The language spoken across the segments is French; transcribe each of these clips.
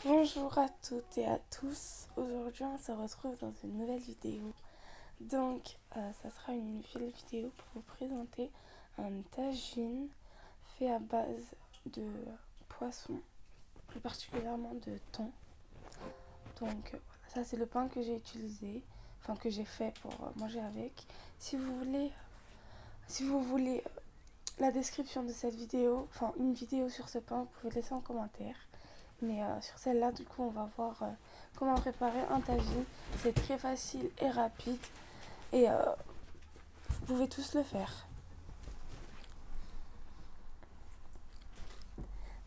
Bonjour à toutes et à tous. Aujourd'hui, on se retrouve dans une nouvelle vidéo. Donc, ça sera une nouvelle vidéo pour vous présenter un tagine fait à base de poisson, plus particulièrement de thon. Donc, voilà, ça c'est le pain que j'ai utilisé, enfin que j'ai fait pour manger avec. Si vous voulez la description de cette vidéo, enfin une vidéo sur ce pain, vous pouvez laisser en commentaire. Mais sur celle-là, du coup, on va voir comment préparer un tagine. C'est très facile et rapide. Et vous pouvez tous le faire.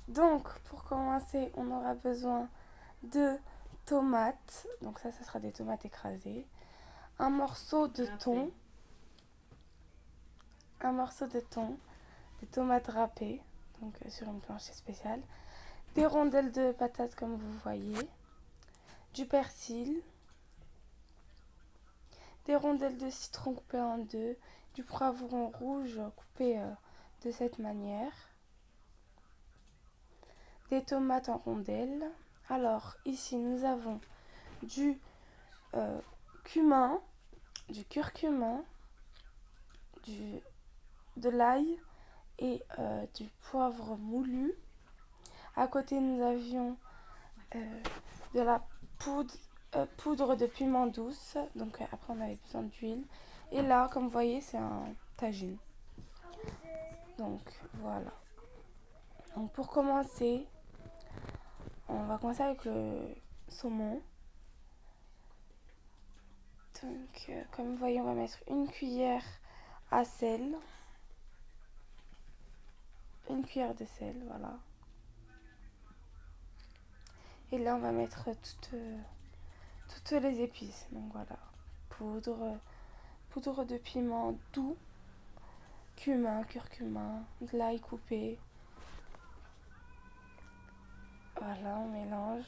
Donc, pour commencer, on aura besoin de tomates. Donc ça sera des tomates écrasées. Un morceau de thon. Un morceau de thon. Des tomates râpées. Donc sur une planchette spéciale. Des rondelles de patates comme vous voyez. Du persil. Des rondelles de citron coupées en deux, du poivron rouge coupé de cette manière, des tomates en rondelles. Alors ici nous avons du cumin, du curcuma, de l'ail et du poivre moulu. À côté nous avions de la poudre de piment douce. Donc après on avait besoin d'huile. Et là comme vous voyez c'est un tagine. Donc voilà. Donc pour commencer, on va commencer avec le saumon. Donc comme vous voyez, on va mettre une cuillère à sel. Une cuillère de sel, voilà. Et là, on va mettre toutes les épices. Donc voilà, poudre de piment doux, cumin, curcuma, de l'ail coupé. Voilà, on mélange.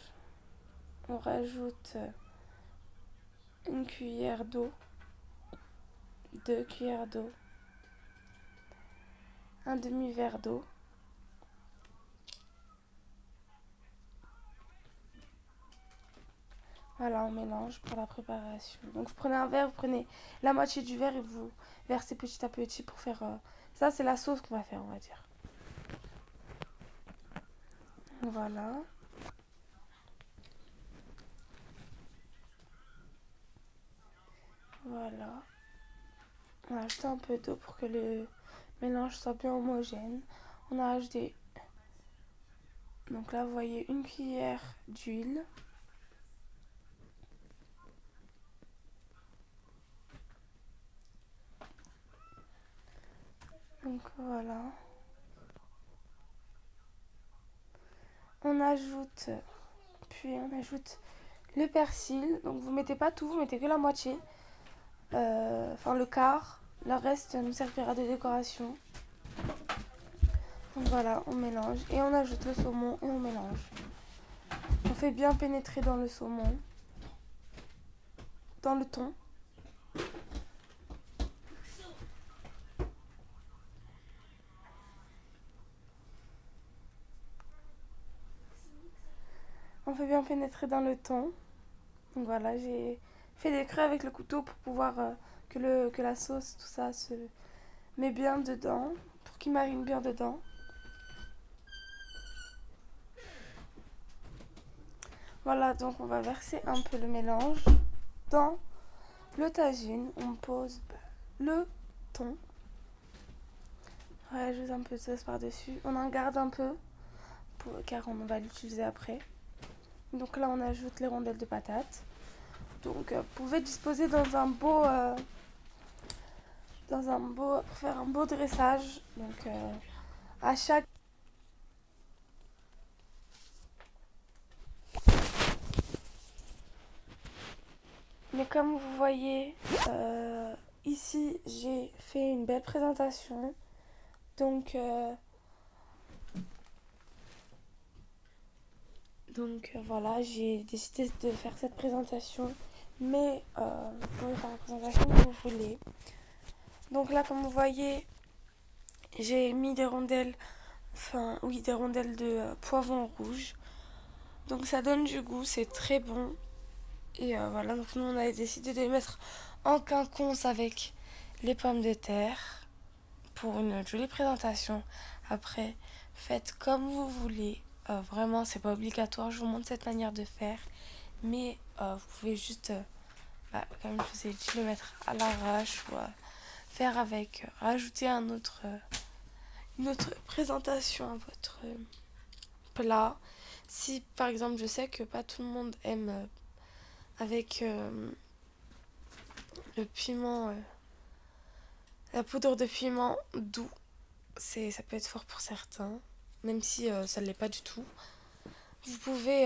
On rajoute une cuillère d'eau, 2 cuillères d'eau, un demi-verre d'eau. Voilà, on mélange pour la préparation. Donc vous prenez un verre, vous prenez la moitié du verre et vous versez petit à petit pour faire... Ça, c'est la sauce qu'on va faire, on va dire. Voilà. Voilà. On a ajouté un peu d'eau pour que le mélange soit bien homogène. On a ajouté... Donc là, vous voyez une cuillère d'huile. Donc voilà. On ajoute... Puis on ajoute le persil. Donc vous mettez pas tout, vous mettez que la moitié. Enfin le quart. Le reste nous servira de décoration. Donc voilà, on mélange et on ajoute le saumon et on mélange. On fait bien pénétrer dans le saumon, dans le thon. On fait bien pénétrer dans le thon. Donc voilà, j'ai fait des creux avec le couteau pour pouvoir que la sauce, tout ça se met bien dedans, pour qu'il marine bien dedans. Voilà, donc on va verser un peu le mélange dans le tagine. On pose le thon. On rajoute un peu de sauce par-dessus. On en garde un peu, car on va l'utiliser après. Donc là, on ajoute les rondelles de patates. Donc vous pouvez disposer dans un beau... pour faire un beau dressage. Donc à chaque... Mais comme vous voyez, ici, j'ai fait une belle présentation. Donc voilà, j'ai décidé de faire cette présentation. Mais vous pouvez faire la présentation que vous voulez. Donc là, comme vous voyez, j'ai mis des rondelles, des rondelles de poivron rouge. Donc ça donne du goût, c'est très bon. Et voilà, donc nous on a décidé de les mettre en quinconce avec les pommes de terre pour une jolie présentation. Après, faites comme vous voulez. Vraiment, c'est pas obligatoire. Je vous montre cette manière de faire. Mais vous pouvez juste, comme je vous ai dit, le mettre à l'arrache ou faire avec, rajouter une autre présentation à votre plat. Si par exemple, je sais que pas tout le monde aime avec le piment, la poudre de piment doux, ça peut être fort pour certains, même si ça ne l'est pas du tout. Vous pouvez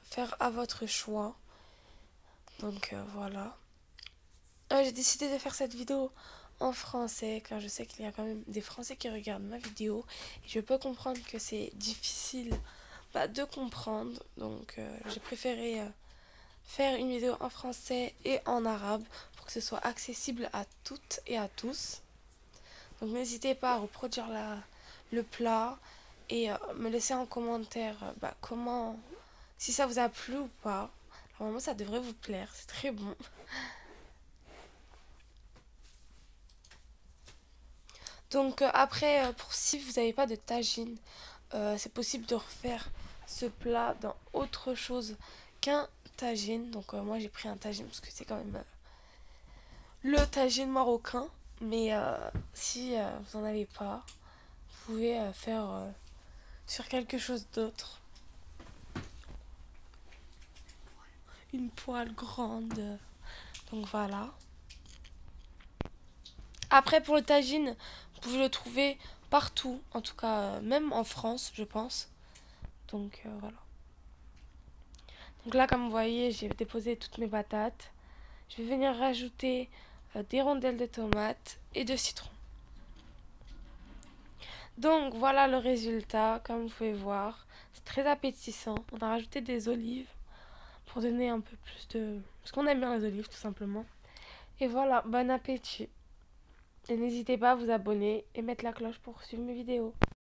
faire à votre choix. Donc voilà. J'ai décidé de faire cette vidéo en français car je sais qu'il y a quand même des Français qui regardent ma vidéo et je peux comprendre que c'est difficile de comprendre. Donc j'ai préféré faire une vidéo en français et en arabe pour que ce soit accessible à toutes et à tous. Donc n'hésitez pas à reproduire le plat et me laisser en commentaire comment, si ça vous a plu ou pas. Normalement ça devrait vous plaire, c'est très bon. Donc après, pour si vous n'avez pas de tagine, c'est possible de refaire ce plat dans autre chose qu'un tagine. Donc moi j'ai pris un tagine parce que c'est quand même le tagine marocain. Mais si vous n'en avez pas, vous pouvez faire sur quelque chose d'autre. Une poêle grande. Donc voilà. Après pour le tagine, vous pouvez le trouver partout. En tout cas, même en France, je pense. Donc voilà. Donc là, comme vous voyez, j'ai déposé toutes mes patates. Je vais venir rajouter des rondelles de tomates et de citron. Donc voilà le résultat, comme vous pouvez voir. C'est très appétissant. On a rajouté des olives pour donner un peu plus de... Parce qu'on aime bien les olives, tout simplement. Et voilà, bon appétit. Et n'hésitez pas à vous abonner et mettre la cloche pour suivre mes vidéos.